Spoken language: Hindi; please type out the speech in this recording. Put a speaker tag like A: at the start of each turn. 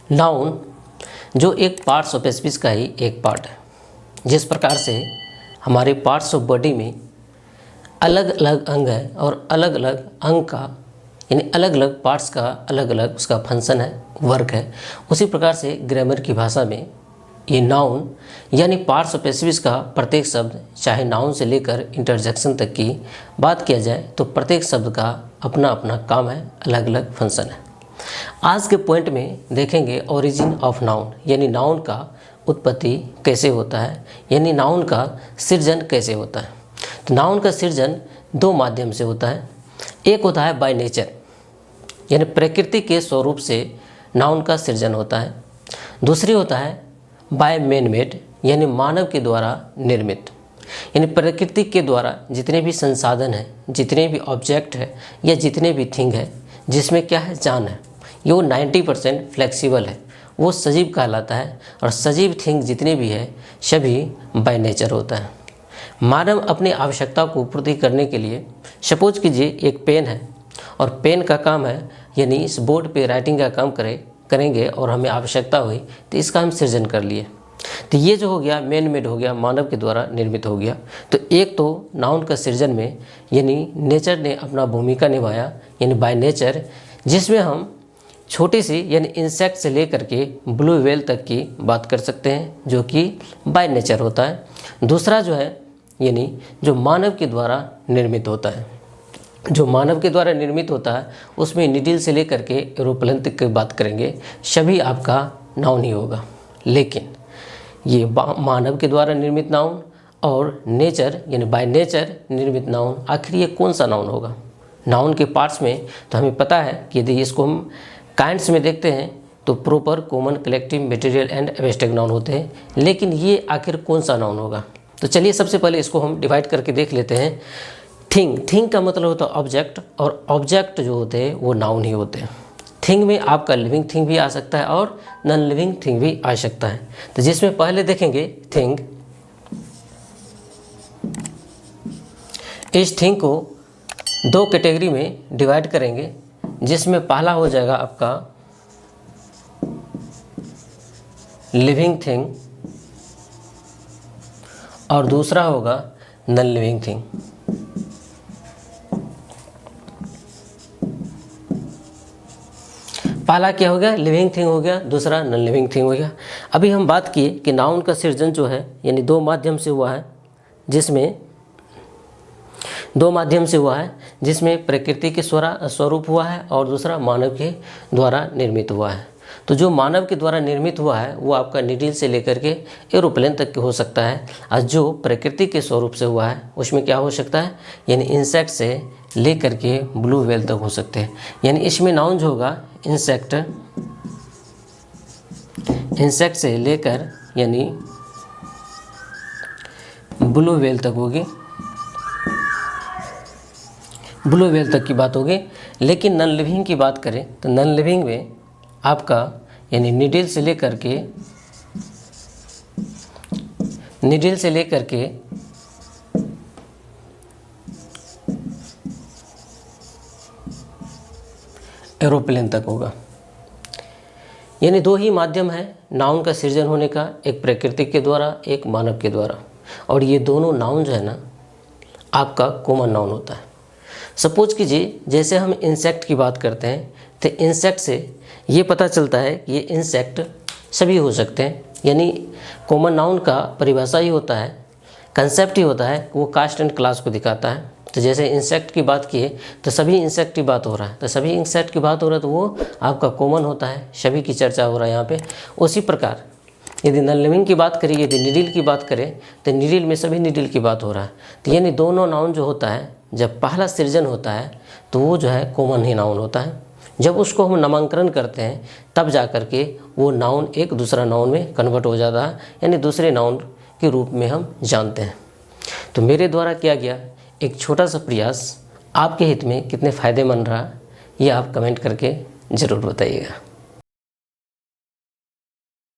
A: नाउन जो एक पार्ट्स ऑफ स्पीच का ही एक पार्ट है। जिस प्रकार से हमारे पार्ट्स ऑफ बॉडी में अलग अलग अंग है और अलग अलग अंग का यानी अलग अलग पार्ट्स का अलग अलग उसका फंक्शन है, वर्क है, उसी प्रकार से ग्रामर की भाषा में ये नाउन यानी पार्ट्स ऑफ स्पीच का प्रत्येक शब्द, चाहे नाउन से लेकर इंटरजेक्शन तक की बात किया जाए तो प्रत्येक शब्द का अपना अपना काम है, अलग अलग फंक्शन है। आज के पॉइंट में देखेंगे ओरिजिन ऑफ नाउन यानी नाउन का उत्पत्ति कैसे होता है, यानी नाउन का सृजन कैसे होता है। तो नाउन का सृजन दो माध्यम से होता है। एक होता है बाय नेचर यानी प्रकृति के स्वरूप से नाउन का सृजन होता है। दूसरी होता है बाय मैन मेड यानी मानव के द्वारा निर्मित, यानी प्रकृति के द्वारा जितने भी संसाधन हैं, जितने भी ऑब्जेक्ट है या जितने भी थिंग है जिसमें क्या है, जान है, ये वो 90% फ्लेक्सिबल है, वो सजीव कहलाता है। और सजीव थिंग जितने भी है सभी बाय नेचर होता है। मानव अपनी आवश्यकता को पूर्ति करने के लिए, सपोज कीजिए एक पेन है और पेन का काम है यानी इस बोर्ड पे राइटिंग का काम करेंगे और हमें आवश्यकता हुई तो इसका हम सृजन कर लिए। तो ये जो हो गया मैन मेड हो गया, मानव के द्वारा निर्मित हो गया। तो एक तो नाउन का सृजन में यानी नेचर ने अपना भूमिका निभाया यानी बाय नेचर, जिसमें हम छोटी सी यानी इंसेक्ट से लेकर के ब्लू व्हेल तक की बात कर सकते हैं जो कि बाय नेचर होता है। दूसरा जो है यानी जो मानव के द्वारा निर्मित होता है, जो मानव के द्वारा निर्मित होता है उसमें निडिल से लेकर के एरोप्लेन तक की बात करेंगे, सभी आपका नाउन ही होगा। लेकिन ये मानव के द्वारा निर्मित नाउन और नेचर यानी बाय नेचर निर्मित नाउन, आखिर ये कौन सा नाउन होगा। नाउन के पार्ट्स में तो हमें पता है कि यदि इसको हम काइंड्स में देखते हैं तो proper, common, collective, material and abstract noun होते हैं। लेकिन ये आखिर कौन सा नाउन होगा, तो चलिए सबसे पहले इसको हम डिवाइड करके देख लेते हैं। थिंग का मतलब होता है ऑब्जेक्ट, और ऑब्जेक्ट जो होते हैं वो नाउन ही होते हैं। थिंग में आपका लिविंग थिंग भी आ सकता है और नॉन लिविंग थिंग भी आ सकता है। तो जिसमें पहले देखेंगे थिंग, इस थिंग को दो कैटेगरी में डिवाइड करेंगे, जिसमें पहला हो जाएगा आपका लिविंग थिंग और दूसरा होगा नॉन लिविंग थिंग। पहला क्या हो गया, लिविंग थिंग हो गया, दूसरा नॉन लिविंग थिंग हो गया। अभी हम बात किए कि नाउन का सृजन जो है यानी दो माध्यम से हुआ है, जिसमें प्रकृति के स्वरूप हुआ है और दूसरा मानव के द्वारा निर्मित हुआ है। तो जो मानव के द्वारा निर्मित हुआ है वो आपका निडिल से लेकर के एरोप्लेन तक के हो सकता है, और जो प्रकृति के स्वरूप से हुआ है उसमें क्या हो सकता है यानी इंसेक्ट से लेकर के ब्लू व्हेल तक हो सकते हैं। यानी इसमें नाउन जो होगा इंसेक्ट से लेकर यानी ब्लू व्हेल तक होगी, ब्लू व्हेल तक की बात होगी। लेकिन नॉन लिविंग की बात करें तो नॉन लिविंग में आपका यानी निडिल से लेकर के एरोप्लेन तक होगा। यानी दो ही माध्यम है नाउन का सृजन होने का, एक प्रकृति के द्वारा, एक मानव के द्वारा। और ये दोनों नाउन जो है ना आपका कॉमन नाउन होता है। सपोज कीजिए जैसे हम इंसेक्ट की बात करते हैं तो इंसेक्ट से ये पता चलता है कि ये इंसेक्ट सभी हो सकते हैं। यानी कॉमन नाउन का परिभाषा ही होता है, कंसेप्ट ही होता है, वो कास्ट एंड क्लास को दिखाता है। तो जैसे इंसेक्ट की बात किए तो सभी इंसेक्ट की बात हो रहा है, तो सभी इंसेक्ट की बात हो रहा है तो वो आपका कॉमन होता है, सभी की चर्चा हो रहा है यहाँ पे। उसी प्रकार यदि नॉन लिविंग की बात करें, यदि निडिल की बात करें तो निडिल में सभी निडिल की बात हो रहा है। तो यानी दोनों नाउन जो होता है जब पहला सृजन होता है तो वो जो है कॉमन ही नाउन होता है। जब उसको हम नामांकन करते हैं तब जा कर के वो नाउन एक दूसरा नाउन में कन्वर्ट हो जाता है, यानी दूसरे नाउन के रूप में हम जानते हैं। तो मेरे द्वारा किया गया एक छोटा सा प्रयास आपके हित में कितने फ़ायदेमंद रहा ये आप कमेंट करके ज़रूर बताइएगा।